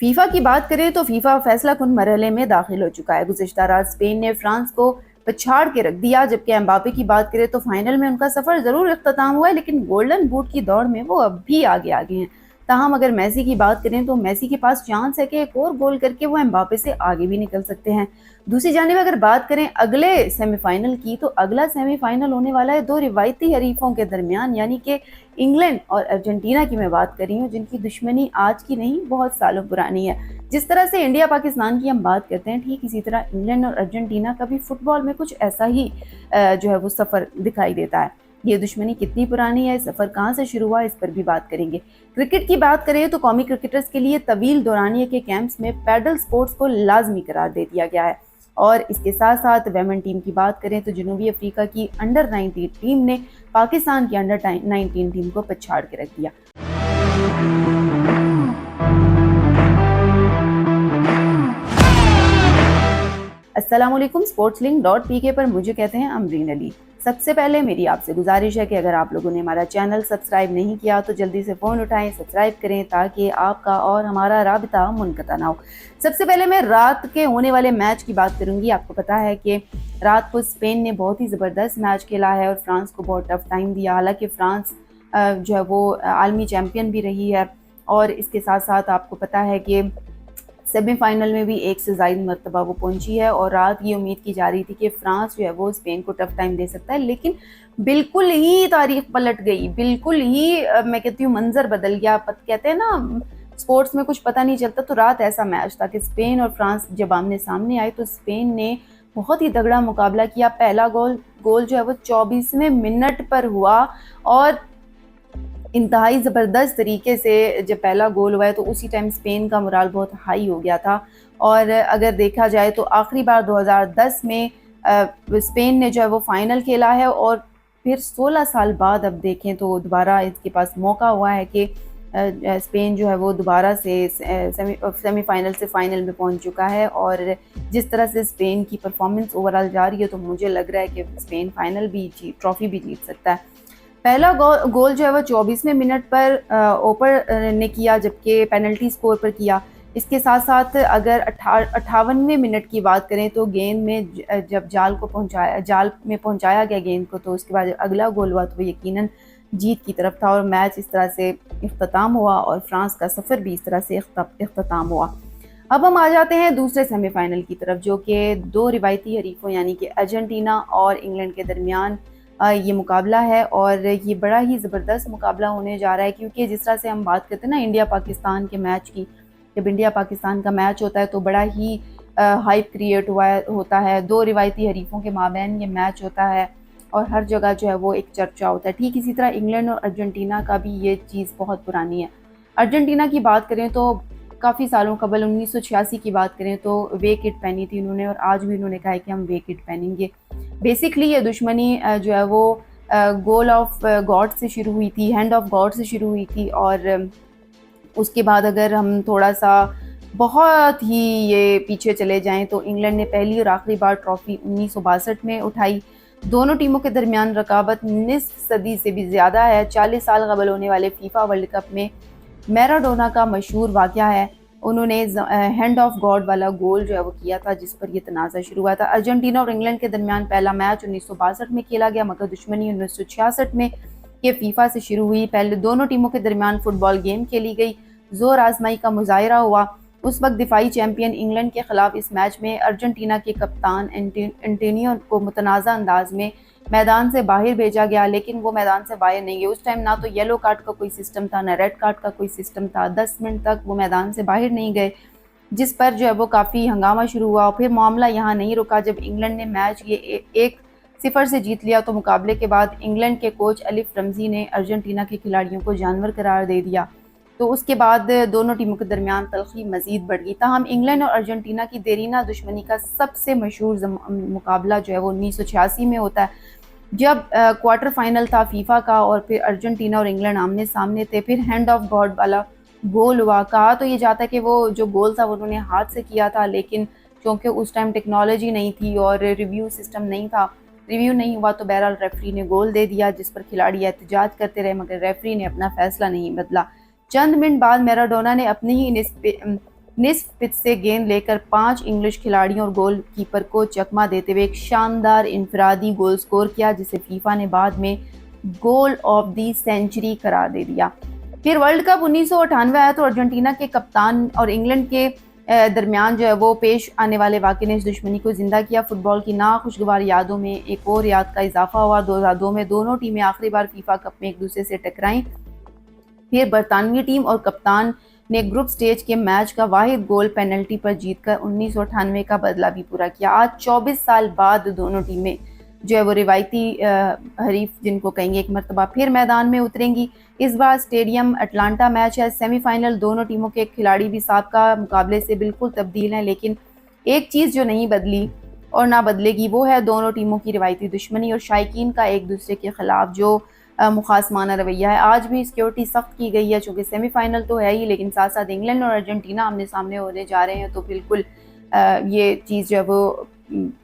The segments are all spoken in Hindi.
फीफा की बात करें तो फीफा फैसला कुन मरहले में दाखिल हो चुका है। गुज़िश्ता रात स्पेन ने फ्रांस को पछाड़ के रख दिया, जबकि एम्बापे की बात करें तो फाइनल में उनका सफर जरूर इख्तिताम हुआ है, लेकिन गोल्डन बूट की दौड़ में वो अब भी आगे आगे हैं। ताहम अगर मेसी की बात करें तो मेसी के पास चांस है कि एक और गोल करके वो एम्बापे से आगे भी निकल सकते हैं। दूसरी जानिब अगर बात करें अगले सेमीफाइनल की, तो अगला सेमीफाइनल होने वाला है दो रिवायती हरीफों के दरमियान, यानी कि इंग्लैंड और अर्जेंटीना की मैं बात कर रही हूँ, जिनकी दुश्मनी आज की नहीं बहुत सालों पुरानी है। जिस तरह से इंडिया पाकिस्तान की हम बात करते हैं, ठीक इसी तरह इंग्लैंड और अर्जेंटीना का भी फुटबॉल में कुछ ऐसा ही जो है वो सफ़र दिखाई देता है। ये दुश्मनी कितनी पुरानी है, सफ़र कहाँ से शुरू हुआ, इस पर भी बात करेंगे। क्रिकेट की बात करें तो कौमी क्रिकेटर्स के लिए तवील दौरानिए के कैंप्स में पैडल स्पोर्ट्स को लाजमी करार दे दिया गया है। और इसके साथ साथ वेमेन टीम की बात करें तो जनूबी अफ्रीका की अंडर 19 टीम ने पाकिस्तान की अंडर 19 टीम को पछाड़ के रख दिया। अस्सलामुअलैकुम। sportslink.pk पर मुझे कहते हैं अमरीन अली। सबसे पहले मेरी आपसे गुजारिश है कि अगर आप लोगों ने हमारा चैनल सब्सक्राइब नहीं किया तो जल्दी से फ़ोन उठाएं, सब्सक्राइब करें, ताकि आपका और हमारा राबिता मुनक़ता ना हो। सबसे पहले मैं रात के होने वाले मैच की बात करूंगी। आपको पता है कि रात को स्पेन ने बहुत ही ज़बरदस्त मैच खेला है और फ्रांस को बहुत टफ टाइम दिया। हालांकि फ्रांस जो है वो आलमी चैम्पियन भी रही है, और इसके साथ साथ आपको पता है कि सेमीफाइनल में भी एक से ज़ायद मरतबा वो पहुंची है। और रात ये उम्मीद की जा रही थी कि फ्रांस जो है वो स्पेन को टफ टाइम दे सकता है, लेकिन बिल्कुल ही तारीख पलट गई, बिल्कुल ही मैं कहती हूँ मंजर बदल गया। कहते हैं ना स्पोर्ट्स में कुछ पता नहीं चलता, तो रात ऐसा मैच था कि स्पेन और फ्रांस जब आमने सामने आए तो स्पेन ने बहुत ही तगड़ा मुकाबला किया। पहला गोल जो है वो 24वें मिनट पर हुआ, और इंतहाई ज़बरदस्त तरीके से जब पहला गोल हुआ है तो उसी टाइम स्पेन का मोराल बहुत हाई हो गया था। और अगर देखा जाए तो आखिरी बार 2010 में स्पेन ने जो है वो फाइनल खेला है, और फिर 16 साल बाद अब देखें तो दोबारा इसके पास मौका हुआ है कि स्पेन जो है वो दोबारा से सेमीफाइनल से फाइनल में पहुंच चुका है। और जिस तरह से स्पेन की परफॉर्मेंस ओवरऑल जा रही है तो मुझे लग रहा है कि स्पेन फाइनल भी ट्रॉफी भी जीत सकता है। पहला गोल जो है वो 24वें मिनट पर ओपर ने किया, जबकि पेनल्टी स्कोर पर किया। इसके साथ साथ अगर 58वें मिनट की बात करें तो गेंद में जब जाल में पहुंचाया गया गेंद को, तो उसके बाद अगला गोल हुआ तो वो यकीनन जीत की तरफ था। और मैच इस तरह से इख्तिताम हुआ और फ्रांस का सफ़र भी इस तरह से इख्तिताम हुआ। अब हम आ जाते हैं दूसरे सेमीफाइनल की तरफ, जो कि दो रिवायती हरीफों यानी कि अर्जेंटीना और इंग्लैंड के दरमियान ये मुकाबला है। और ये बड़ा ही ज़बरदस्त मुकाबला होने जा रहा है, क्योंकि जिस तरह से हम बात करते हैं ना इंडिया पाकिस्तान के मैच की, जब इंडिया पाकिस्तान का मैच होता है तो बड़ा ही हाइप क्रिएट होता है। दो रिवायती हरीफों के माबैन ये मैच होता है और हर जगह जो है वो एक चर्चा होता है। ठीक इसी तरह इंग्लैंड और अर्जेंटीना का भी ये चीज़ बहुत पुरानी है। अर्जेंटीना की बात करें तो काफ़ी सालों कबल 1986 की बात करें तो वे किट पहनी थी उन्होंने, और आज भी उन्होंने कहा है कि हम वे किट पहनेंगे। बेसिकली ये दुश्मनी जो है वो गोल ऑफ गॉड से शुरू हुई थी, हैंड ऑफ गॉड से शुरू हुई थी। और उसके बाद अगर हम थोड़ा सा बहुत ही ये पीछे चले जाएं तो इंग्लैंड ने पहली और आखिरी बार ट्रॉफी 1962 में उठाई। दोनों टीमों के दरमियान रकाबत निस्फ सदी से भी ज़्यादा है। 40 साल कबल होने वाले फीफा वर्ल्ड कप में मैराडोना का मशहूर वाक़या है, उन्होंने हैंड ऑफ गॉड वाला गोल जो है वो किया था, जिस पर यह तनाज़ा शुरू हुआ था। अर्जेंटीना और इंग्लैंड के दरमियान पहला मैच 1962 में खेला गया, मगर दुश्मनी 1966 में ये फीफा से शुरू हुई। पहले दोनों टीमों के दरमियान फुटबॉल गेम खेली गई, जोर आजमाई का मुजाहरा हुआ। उस वक्त दिफाई चैंपियन इंग्लैंड के खिलाफ इस मैच में अर्जेंटीना के कप्तान एंटोनियो को मुतनाज़ा अंदाज में मैदान से बाहर भेजा गया, लेकिन वो मैदान से बाहर नहीं गए। उस टाइम ना तो येलो कार्ड का कोई सिस्टम था, ना रेड कार्ड का कोई सिस्टम था। 10 मिनट तक वो मैदान से बाहर नहीं गए, जिस पर जो है वो काफ़ी हंगामा शुरू हुआ। फिर मामला यहाँ नहीं रुका, जब इंग्लैंड ने मैच ये 1-0 से जीत लिया तो मुकाबले के बाद इंग्लैंड के कोच अलिफ रमजी ने अर्जेंटीना के खिलाड़ियों को जानवर करार दे दिया। तो उसके बाद दोनों टीमों के दरमियान तल्खी मजीद बढ़ गई। ताहम इंग्लैंड और अर्जेंटीना की देरीना दुश्मनी का सबसे मशहूर मुकाबला जो है वो 1986 में होता है, जब क्वार्टर फाइनल था फीफा का, और फिर अर्जेंटीना और इंग्लैंड आमने सामने थे। फिर हैंड ऑफ गॉड वाला गोल हुआ। कहा तो ये जाता है कि वो जो गोल था वो उन्होंने हाथ से किया था, लेकिन क्योंकि उस टाइम टेक्नोलॉजी नहीं थी और रिव्यू सिस्टम नहीं था, रिव्यू नहीं हुआ, तो बहरहाल रेफरी ने गोल दे दिया, जिस पर खिलाड़ी एहतजाज करते रहे, मगर रेफरी ने अपना फैसला नहीं बदला। चंद मिनट बाद मैराडोना ने अपनी ही निस्फ पिच से गेंद लेकर 5 इंग्लिश खिलाड़ियों और गोलकीपर को चकमा देते हुए एक शानदार इनफरादी गोल स्कोर किया, जिसे फीफा ने बाद में गोल ऑफ द सेंचुरी करार दे दिया। फिर वर्ल्ड कप 1998 आया तो अर्जेंटीना के कप्तान और इंग्लैंड के दरमियान जो है वो पेश आने वाले वाक़े ने इस दुश्मनी को जिंदा किया। फुटबॉल की नाखुशगवार यादों में एक और याद का इजाफा हुआ। 2002 में दोनों टीमें आखिरी बार फीफा कप में एक दूसरे से टकराईं। फिर बरतानवी टीम और कप्तान ने ग्रुप स्टेज के मैच का वाहिद गोल पेनल्टी पर जीतकर 1998 का बदला भी पूरा किया। आज 24 साल बाद दोनों टीमें जो है वो रिवायती हरीफ जिनको कहेंगे एक मरतबा फिर मैदान में उतरेंगी। इस बार स्टेडियम अटलांटा मैच है, सेमीफाइनल। दोनों टीमों के खिलाड़ी भी साबका मुकाबले से बिल्कुल तब्दील हैं, लेकिन एक चीज़ जो नहीं बदली और ना बदलेगी वो है दोनों टीमों की रिवायती दुश्मनी और शायकीन का एक दूसरे के खिलाफ जो मुखासमाना रवैया है। आज भी सिक्योरिटी सख्त की गई है, चूँकि सेमीफाइनल तो है ही, लेकिन साथ साथ इंग्लैंड और अर्जेंटीना आमने सामने होने जा रहे हैं, तो बिल्कुल ये चीज़ जो है वो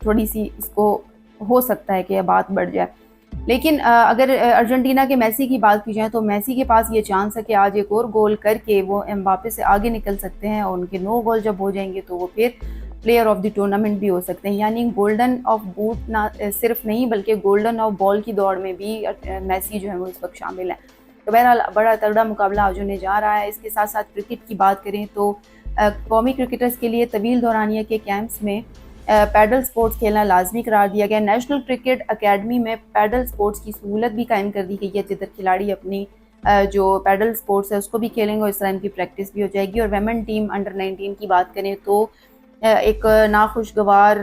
थोड़ी सी इसको हो सकता है कि बात बढ़ जाए। लेकिन अगर अर्जेंटीना के मेसी की बात की जाए तो मेसी के पास ये चांस है कि आज एक और गोल करके वो एम्बापे से आगे निकल सकते हैं, और उनके 9 गोल जब हो जाएंगे तो वो फिर प्लेयर ऑफ द टूर्नामेंट भी हो सकते हैं। यानी गोल्डन ऑफ बूट ना सिर्फ नहीं बल्कि गोल्डन ऑफ बॉल की दौड़ में भी मेसी जो है वो इस वक्त शामिल है। तो बहरहाल बड़ा तगड़ा मुकाबला आज होने जा रहा है। इसके साथ साथ क्रिकेट की बात करें तो कौमी क्रिकेटर्स के लिए तवील दौरानिया के कैंप्स में पैडल स्पोर्ट्स खेलना लाजमी करार दिया गया। नेशनल क्रिकेट अकेडमी में पैडल स्पोर्ट्स की सहूलत भी कायम कर दी गई है, जिधर खिलाड़ी अपनी जो पैडल स्पोर्ट्स है उसको भी खेलेंगे और इस तरह इनकी प्रैक्टिस भी हो जाएगी। और वेमेन टीम अंडर 19 की बात करें तो एक नाखुशगवार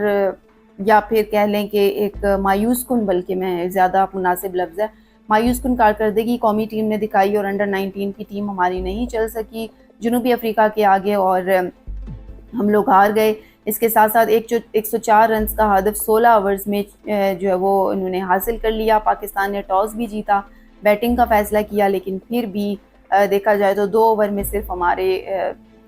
या फिर कह लें कि एक मायूस कुन, बल्कि मैं ज़्यादा मुनासिब लफ्ज़ है, मायूस कुन कारकर्दगी कौमी टीम ने दिखाई और अंडर 19 की टीम हमारी नहीं चल सकी जनूबी अफ्रीका के आगे और हम लोग हार गए। इसके साथ साथ 104 रन का हदफ 16 ओवर्स में जो है वो इन्होंने हासिल कर लिया। पाकिस्तान ने टॉस भी जीता, बैटिंग का फैसला किया, लेकिन फिर भी देखा जाए तो 2 ओवर में सिर्फ हमारे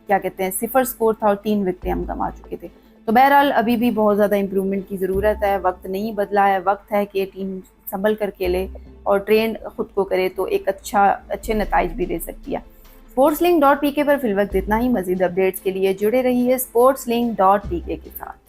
क्या कहते हैं 0 स्कोर था और 3 विकेटें हम गंवा चुके थे। तो बहरहाल अभी भी बहुत ज़्यादा इम्प्रूवमेंट की ज़रूरत है। वक्त नहीं बदला है, वक्त है कि टीम संभल कर खेले और ट्रेन खुद को करे तो एक अच्छे नताइज भी दे सकती है। sportslink.pk पर फिलवक्त इतना ही। मजीद अपडेट्स के लिए जुड़े रहिए sportslink.pk के साथ।